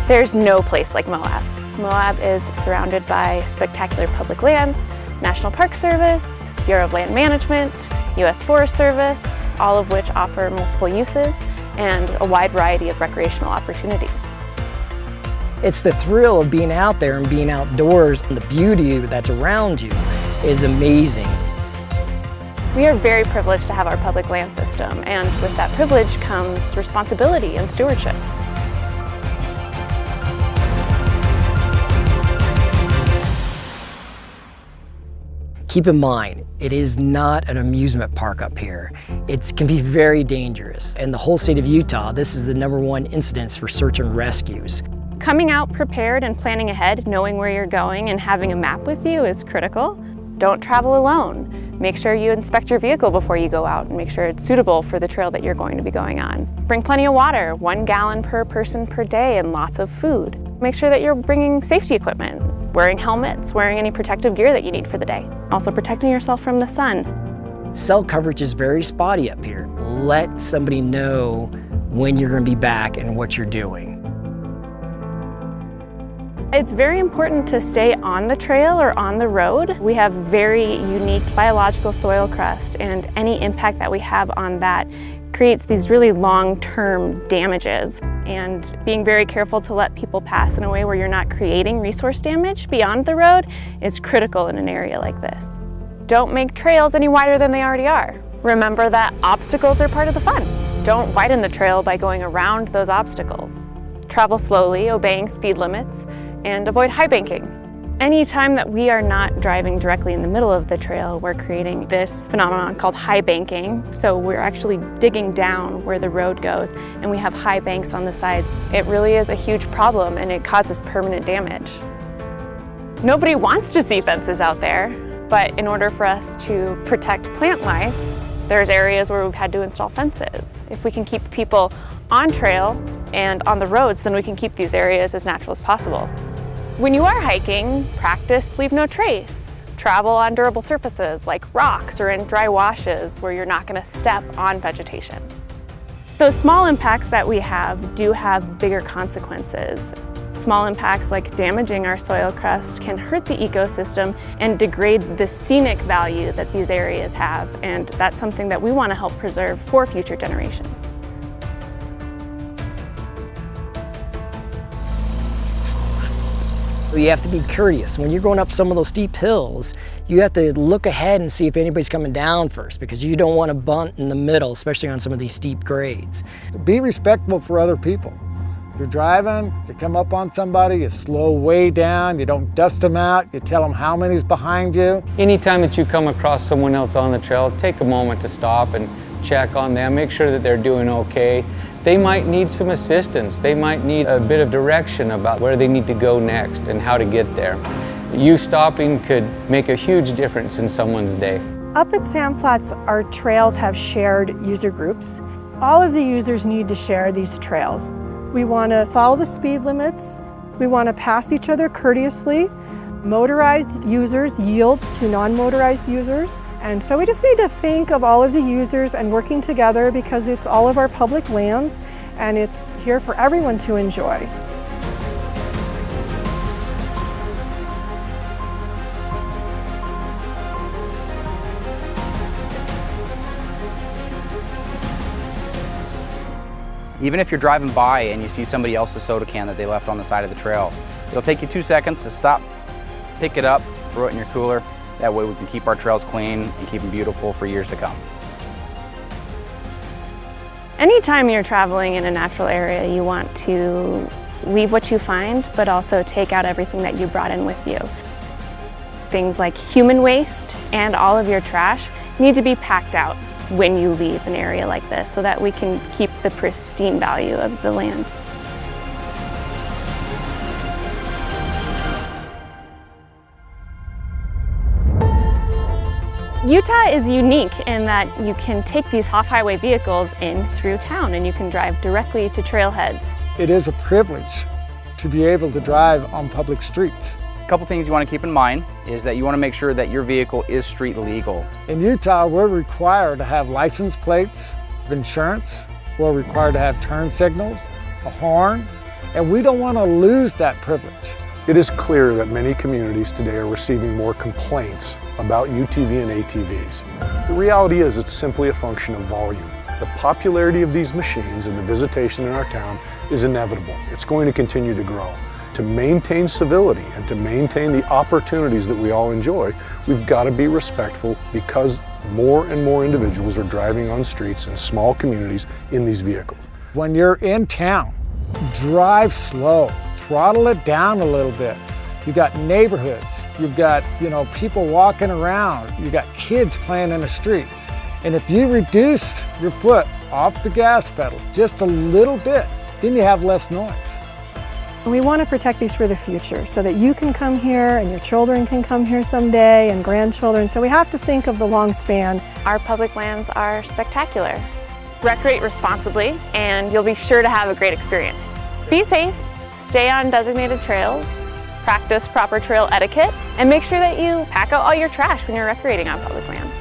There's no place like Moab. Moab is surrounded by spectacular public lands, National Park Service, Bureau of Land Management, U.S. Forest Service, all of which offer multiple uses and a wide variety of recreational opportunities. It's the thrill of being out there and being outdoors, and the beauty that's around you is amazing. We are very privileged to have our public land system, and with that privilege comes responsibility and stewardship. Keep in mind, it is not an amusement park up here. It can be very dangerous. In the whole state of Utah, this is the #1 incidence for search and rescues. Coming out prepared and planning ahead, knowing where you're going and having a map with you is critical. Don't travel alone. Make sure you inspect your vehicle before you go out and make sure it's suitable for the trail that you're going to be going on. Bring plenty of water, 1 gallon per person per day, and lots of food. Make sure that you're bringing safety equipment, wearing helmets, wearing any protective gear that you need for the day. Also protecting yourself from the sun. Cell coverage is very spotty up here. Let somebody know when you're going to be back and what you're doing. It's very important to stay on the trail or on the road. We have very unique biological soil crust, and any impact that we have on that creates these really long-term damages. And being very careful to let people pass in a way where you're not creating resource damage beyond the road is critical in an area like this. Don't make trails any wider than they already are. Remember that obstacles are part of the fun. Don't widen the trail by going around those obstacles. Travel slowly, obeying speed limits, and avoid high banking. Anytime that we are not driving directly in the middle of the trail, we're creating this phenomenon called high banking. So we're actually digging down where the road goes, and we have high banks on the sides. It really is a huge problem, and it causes permanent damage. Nobody wants to see fences out there, but in order for us to protect plant life, there's areas where we've had to install fences. If we can keep people on trail and on the roads, then we can keep these areas as natural as possible. When you are hiking, practice leave no trace. Travel on durable surfaces like rocks or in dry washes where you're not going to step on vegetation. Those small impacts that we have do have bigger consequences. Small impacts like damaging our soil crust can hurt the ecosystem and degrade the scenic value that these areas have, and that's something that we want to help preserve for future generations. You have to be courteous. When you're going up some of those steep hills, you have to look ahead and see if anybody's coming down first, because you don't want to bunt in the middle, especially on some of these steep grades. Be respectful for other people. You're driving, you come up on somebody, you slow way down, you don't dust them out, you tell them how many's behind you. Anytime that you come across someone else on the trail, take a moment to stop and check on them, make sure that they're doing okay. They might need some assistance. They might need a bit of direction about where they need to go next and how to get there. You stopping could make a huge difference in someone's day. Up at Sand Flats, our trails have shared user groups. All of the users need to share these trails. We want to follow the speed limits. We want to pass each other courteously. Motorized users yield to non-motorized users. And so we just need to think of all of the users and working together, because it's all of our public lands and it's here for everyone to enjoy. Even if you're driving by and you see somebody else's soda can that they left on the side of the trail, it'll take you 2 seconds to stop, pick it up, throw it in your cooler. That way we can keep our trails clean and keep them beautiful for years to come. Anytime you're traveling in a natural area, you want to leave what you find, but also take out everything that you brought in with you. Things like human waste and all of your trash need to be packed out when you leave an area like this, so that we can keep the pristine value of the land. Utah is unique in that you can take these off-highway vehicles in through town and you can drive directly to trailheads. It is a privilege to be able to drive on public streets. A couple things you want to keep in mind is that you want to make sure that your vehicle is street legal. In Utah, we're required to have license plates, insurance. We're required to have turn signals, a horn, and we don't want to lose that privilege. It is clear that many communities today are receiving more complaints about UTV and ATVs. The reality is it's simply a function of volume. The popularity of these machines and the visitation in our town is inevitable. It's going to continue to grow. To maintain civility and to maintain the opportunities that we all enjoy, we've got to be respectful because more and more individuals are driving on streets in small communities in these vehicles. When you're in town, drive slow, throttle it down a little bit. You've got neighborhoods, you've got, people walking around, you've got kids playing in the street. And if you reduce your foot off the gas pedal just a little bit, then you have less noise. We want to protect these for the future so that you can come here and your children can come here someday and grandchildren. So we have to think of the long span. Our public lands are spectacular. Recreate responsibly and you'll be sure to have a great experience. Be safe, stay on designated trails, practice proper trail etiquette, and make sure that you pack out all your trash when you're recreating on public lands.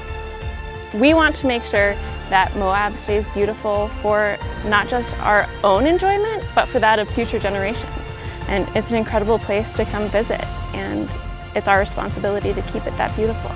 We want to make sure that Moab stays beautiful for not just our own enjoyment, but for that of future generations. And it's an incredible place to come visit, and it's our responsibility to keep it that beautiful.